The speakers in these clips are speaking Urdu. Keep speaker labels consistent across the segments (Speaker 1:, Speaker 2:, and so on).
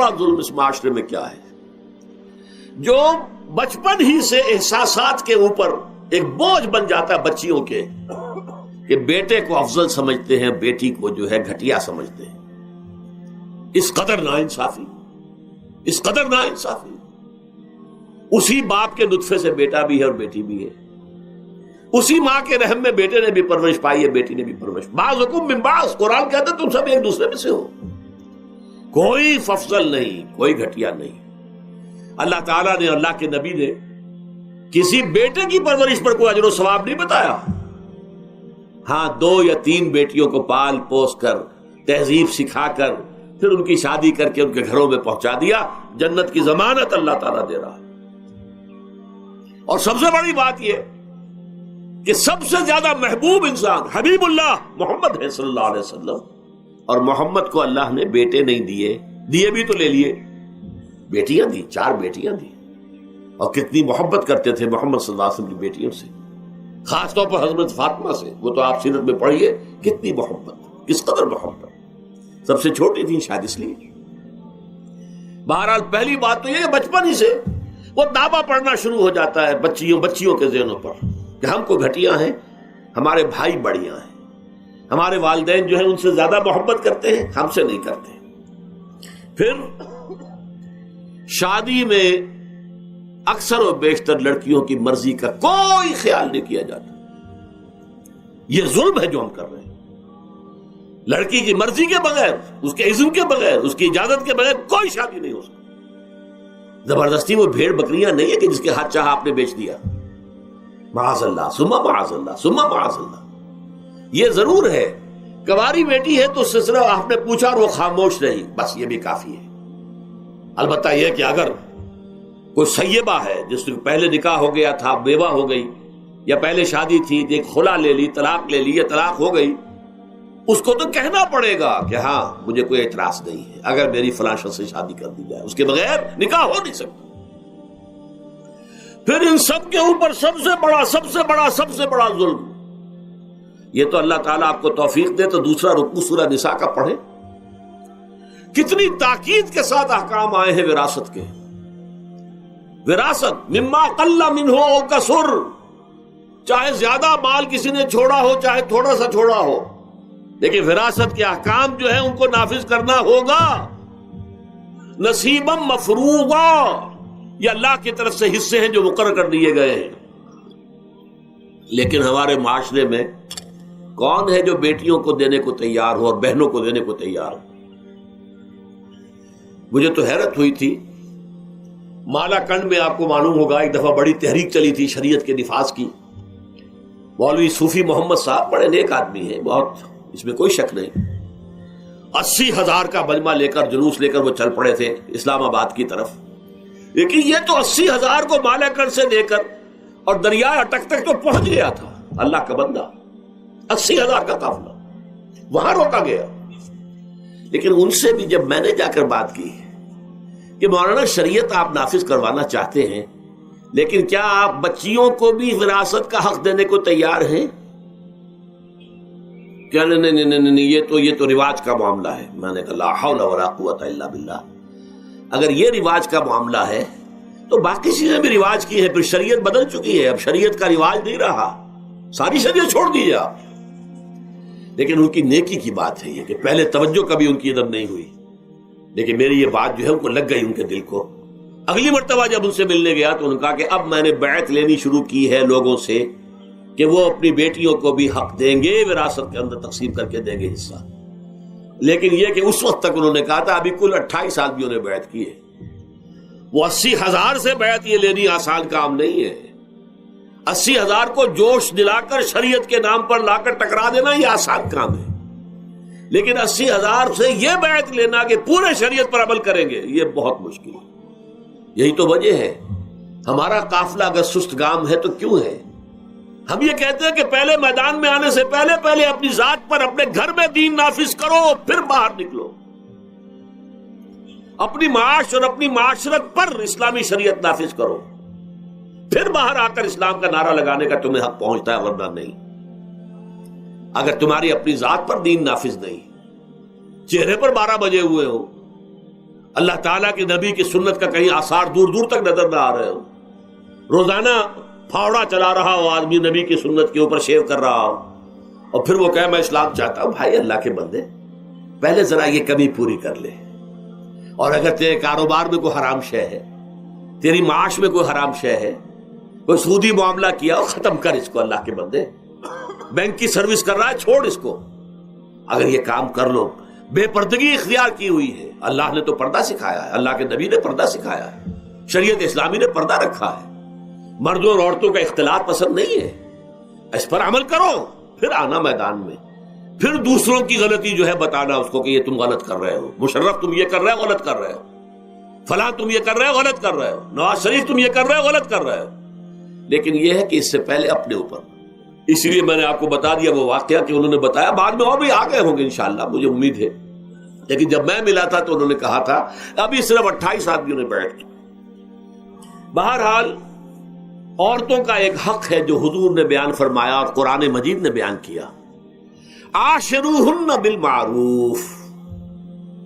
Speaker 1: بڑا ظلم اس معاشرے میں کیا ہے؟ جو بچپن ہی سے احساسات کے اوپر ایک بوجھ بن جاتا ہے بچیوں کے کہ بیٹے کو افضل سمجھتے ہیں، بیٹی کو جو ہے گھٹیا سمجھتے ہیں. اس قدر ناانصافی، اس قدر ناانصافی. اسی باپ کے نطفے سے بیٹا بھی ہے اور بیٹی بھی ہے، اسی ماں کے رحم میں بیٹے نے بھی پرورش پائی ہے، بیٹی نے بھی پرورش. بعضکم من بعض، قرآن کہتا ہے تم سب ایک دوسرے میں سے ہو، کوئی افضل نہیں، کوئی گھٹیا نہیں. اللہ تعالیٰ نے، اللہ کے نبی نے کسی بیٹے کی پرورش پر کوئی اجر و ثواب نہیں بتایا. ہاں 2 یا 3 بیٹیوں کو پال پوس کر، تہذیب سکھا کر، پھر ان کی شادی کر کے ان کے گھروں میں پہنچا دیا، جنت کی ضمانت اللہ تعالیٰ دے رہا. اور سب سے بڑی بات یہ کہ سب سے زیادہ محبوب انسان حبیب اللہ محمد ہے صلی اللہ علیہ وسلم، اور محمد کو اللہ نے بیٹے نہیں دیے بھی تو لے لیے، بیٹیاں دی، 4 بیٹیاں دی. اور کتنی محبت کرتے تھے محمد صلی اللہ علیہ وسلم کی بیٹیوں سے، خاص طور پر حضرت فاطمہ سے. وہ تو آپ سیرت میں پڑھیے کتنی محبت، کس قدر محبت. سب سے چھوٹی تھی شاید اس لیے. بہرحال پہلی بات تو یہ کہ بچپن ہی سے وہ دعویٰ پڑھنا شروع ہو جاتا ہے بچیوں کے ذہنوں پر کہ ہم کو گھٹیا ہیں، ہمارے بھائی بڑیاں ہیں، ہمارے والدین جو ہیں ان سے زیادہ محبت کرتے ہیں، ہم سے نہیں کرتے. پھر شادی میں اکثر و بیشتر لڑکیوں کی مرضی کا کوئی خیال نہیں کیا جاتا. یہ ظلم ہے جو ہم کر رہے ہیں. لڑکی کی مرضی کے بغیر، اس کے اذن کے بغیر، اس کی اجازت کے بغیر کوئی شادی نہیں ہو سکتی. زبردستی وہ بھیڑ بکریاں نہیں ہے کہ جس کے ہاتھ چاہا آپ نے بیچ دیا. معاذ اللہ ثم معاذ اللہ ثم معاذ اللہ. یہ ضرور ہے کنواری بیٹی ہے تو اس سے صرف آپ نے پوچھا اور وہ خاموش رہی، بس یہ بھی کافی ہے. البتہ یہ کہ اگر کوئی سیبہ ہے جس سے پہلے نکاح ہو گیا تھا، بیوہ ہو گئی، یا پہلے شادی تھی ایک خلا لے لی، طلاق لے لی یا طلاق ہو گئی، اس کو تو کہنا پڑے گا کہ ہاں مجھے کوئی اعتراض نہیں ہے اگر میری فلاں شخص سے شادی کر دی جائے، اس کے بغیر نکاح ہو نہیں سکتا. پھر ان سب کے اوپر سب سے بڑا ظلم، یہ تو اللہ تعالیٰ آپ کو توفیق دے تو دوسرا رکوع سورہ نساء کا پڑھیں. کتنی تاکید کے ساتھ احکام آئے ہیں وراثت کے. وراثت مما قل منہ او کثر، چاہے زیادہ مال کسی نے چھوڑا ہو چاہے تھوڑا سا چھوڑا ہو، لیکن وراثت کے احکام جو ہے ان کو نافذ کرنا ہوگا. نصیبا مفروضا، یہ اللہ کی طرف سے حصے ہیں جو مقرر کر دیے گئے ہیں. لیکن ہمارے معاشرے میں کون ہے جو بیٹیوں کو دینے کو تیار ہو اور بہنوں کو دینے کو تیار ہو؟ مجھے تو حیرت ہوئی تھی، مالا کنڈ میں آپ کو معلوم ہوگا ایک دفعہ بڑی تحریک چلی تھی شریعت کے نفاذ کی. مولوی صوفی محمد صاحب بڑے نیک آدمی ہیں، بہت، اس میں کوئی شک نہیں. 80,000 کا مجمع لے کر، جلوس لے کر وہ چل پڑے تھے اسلام آباد کی طرف. لیکن یہ تو 80,000 کو مالا کنڈ سے لے کر اور دریائے اٹک تک تو پہنچ گیا تھا. اللہ کا بندہ، 80,000 کا قافلہ وہاں روکا گیا. لیکن ان سے بھی جب میں نے جا کر بات کی کہ مولانا شریعت آپ نافذ کروانا چاہتے ہیں، لیکن کیا آپ بچیوں کو بھی وراثت کا حق دینے کو تیار ہیں؟ کیا نہیں، یہ تو رواج کا معاملہ ہے. میں نے کہا لا حول ولا قوت الا باللہ. اگر یہ رواج کا معاملہ ہے تو باقی چیزیں بھی رواج کی ہیں. پھر شریعت بدل چکی ہے، اب شریعت کا رواج نہیں رہا، ساری شریعت چھوڑ دیجیے آپ. لیکن ان کی نیکی کی بات ہے یہ کہ پہلے توجہ کبھی ان کی ادب نہیں ہوئی، لیکن میری یہ بات جو ہے ان کو لگ گئی ان کے دل کو. اگلی مرتبہ جب ان سے ملنے گیا تو انہوں نے کہا کہ اب میں نے بیعت لینی شروع کی ہے لوگوں سے کہ وہ اپنی بیٹیوں کو بھی حق دیں گے، وراثت کے اندر تقسیم کر کے دیں گے حصہ. لیکن یہ کہ اس وقت تک انہوں نے کہا تھا، ابھی کل 28 آدمیوں نے بیعت کی ہے. وہ 80,000 سے بیعت یہ لینی آسان کام نہیں ہے. 80,000 کو جوش دلا کر شریعت کے نام پر لا کر ٹکرا دینا یہ آسان کام ہے، لیکن 80,000 سے یہ بیعت لینا کہ پورے شریعت پر عمل کریں گے یہ بہت مشکل ہے. یہی تو وجہ ہے ہمارا قافلہ اگر سست گام ہے تو کیوں ہے. ہم یہ کہتے ہیں کہ پہلے میدان میں آنے سے پہلے اپنی ذات پر، اپنے گھر میں دین نافذ کرو، پھر باہر نکلو. اپنی معاش اور اپنی معاشرت پر اسلامی شریعت نافذ کرو، پھر باہر آ کر اسلام کا نعرہ لگانے کا تمہیں حق پہنچتا ہے، ورنہ نہیں. اگر تمہاری اپنی ذات پر دین نافذ نہیں، چہرے پر 12 بجے ہوئے ہو اللہ تعالیٰ کے نبی کی سنت کا کہیں آثار دور دور تک نظر نہ آ رہے ہو، روزانہ پھاوڑا چلا رہا ہو آدمی نبی کی سنت کے اوپر شیو کر رہا ہو، اور پھر وہ کہے میں اسلام چاہتا ہوں۔ بھائی اللہ کے بندے، پہلے ذرا یہ کمی پوری کر لے، اور اگر تیرے کاروبار میں کوئی حرام شے ہے، تیری معاش میں کوئی حرام شے ہے، کوئی سودی معاملہ کیا ہو، ختم کر اس کو اللہ کے بندے۔ بینک کی سروس کر رہا ہے، چھوڑ اس کو۔ اگر یہ کام کر لو، بے پردگی اختیار کی ہوئی ہے۔ اللہ نے تو پردہ سکھایا ہے، اللہ کے نبی نے پردہ سکھایا ہے، شریعت اسلامی نے پردہ رکھا ہے۔ مردوں اور عورتوں کا اختلاط پسند نہیں ہے، اس پر عمل کرو، پھر آنا میدان میں، پھر دوسروں کی غلطی جو ہے بتانا اس کو کہ یہ تم غلط کر رہے ہو، مشرف تم یہ کر رہے ہو، غلط کر رہے ہو، فلاں تم یہ کر رہے ہو، غلط کر رہے ہو، نواز شریف تم یہ کر رہے ہو، غلط کر رہے ہو۔ لیکن یہ ہے کہ اس سے پہلے اپنے اوپر، اس لیے میں نے آپ کو بتا دیا وہ واقعہ کہ انہوں نے بتایا، بعد میں اور بھی آ گئے ہوں گے انشاءاللہ، مجھے امید ہے، لیکن جب میں ملا تھا تو انہوں نے کہا تھا ابھی صرف 28 آدمیوں نے بیٹھ کے۔ بہرحال عورتوں کا ایک حق ہے جو حضور نے بیان فرمایا اور قرآن مجید نے بیان کیا، عاشروہن بالمعروف،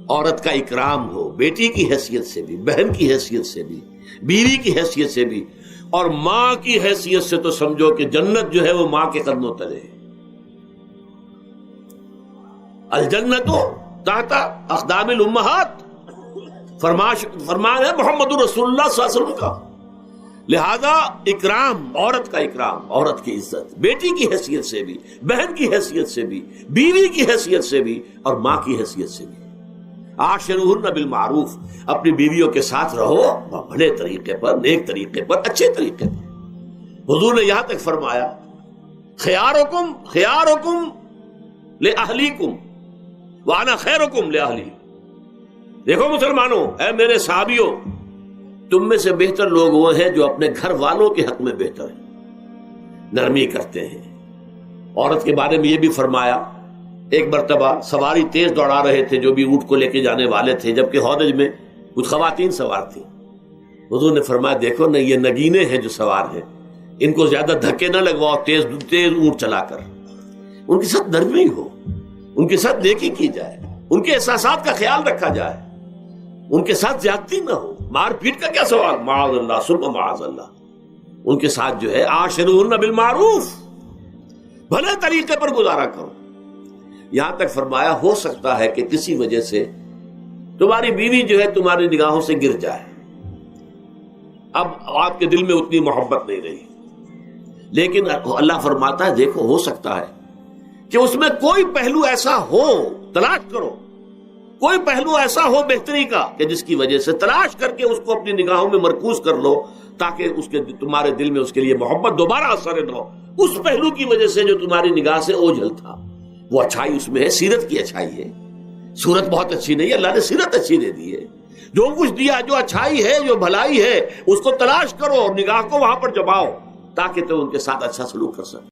Speaker 1: عورت کا اکرام ہو، بیٹی کی حیثیت سے بھی، بہن کی حیثیت سے بھی، بیوی کی حیثیت سے بھی، اور ماں کی حیثیت سے تو سمجھو کہ جنت جو ہے وہ ماں کے قدموں تلے ہے۔ الجنت تحت اقدام الامہات، فرمان ہے محمد رسول اللہ صلی اللہ علیہ وسلم کا۔ لہذا اکرام، عورت کا اکرام، عورت کی عزت، بیٹی کی حیثیت سے بھی، بہن کی حیثیت سے بھی، بیوی کی حیثیت سے بھی، اور ماں کی حیثیت سے بھی۔ عاشروہن بالمعروف، اپنی بیویوں کے ساتھ رہو بھلے طریقے پر، نیک طریقے پر، اچھے طریقے پر۔ حضور نے یہاں تک فرمایا خیارکم خیارکم لأہلیکم وانا خیرکم لأہلی۔ دیکھو مسلمانوں، اے میرے صحابیوں، تم میں سے بہتر لوگ وہ ہیں جو اپنے گھر والوں کے حق میں بہتر ہیں، نرمی کرتے ہیں۔ عورت کے بارے میں یہ بھی فرمایا، ایک مرتبہ سواری تیز دوڑا رہے تھے جو بھی اونٹ کو لے کے جانے والے تھے، جبکہ ہودج میں کچھ خواتین سوار تھیں۔ حضور نے فرمایا دیکھو نا، یہ نگینے ہیں جو سوار ہیں، ان کو زیادہ دھکے نہ لگواؤ تیز تیز اونٹ چلا کر، ان کے ساتھ نرمی ہو، ان کے ساتھ نیکی کی جائے، ان کے احساسات کا خیال رکھا جائے، ان کے ساتھ زیادتی نہ ہو، مار پیٹ کا کیا سوال، معاذ اللہ ثم معاذ اللہ۔ ان کے ساتھ جو ہے عاشروہن بالمعروف، بھلے طریقے پر گزارا کرو۔ یہاں تک فرمایا ہو سکتا ہے کہ کسی وجہ سے تمہاری بیوی جو ہے تمہاری نگاہوں سے گر جائے، اب آپ کے دل میں اتنی محبت نہیں رہی، لیکن اللہ فرماتا ہے دیکھو ہو سکتا ہے کہ اس میں کوئی پہلو ایسا ہو، تلاش کرو، کوئی پہلو ایسا ہو بہتری کا کہ جس کی وجہ سے تلاش کر کے اس کو اپنی نگاہوں میں مرکوز کر لو، تاکہ اس کے تمہارے دل میں اس کے لیے محبت دوبارہ اثر نہ ہو۔ اس پہلو کی وجہ سے جو تمہاری نگاہ سے اوجھل تھا، وہ اچھائی اس میں ہے، سیرت کی اچھائی ہے۔ صورت بہت اچھی نہیں ہے، اللہ نے سیرت اچھی دے دی ہے۔ جو کچھ دیا، جو اچھائی ہے، جو بھلائی ہے، اس کو تلاش کرو اور نگاہ کو وہاں پر جماؤ تاکہ تم ان کے ساتھ اچھا سلوک کر سکو۔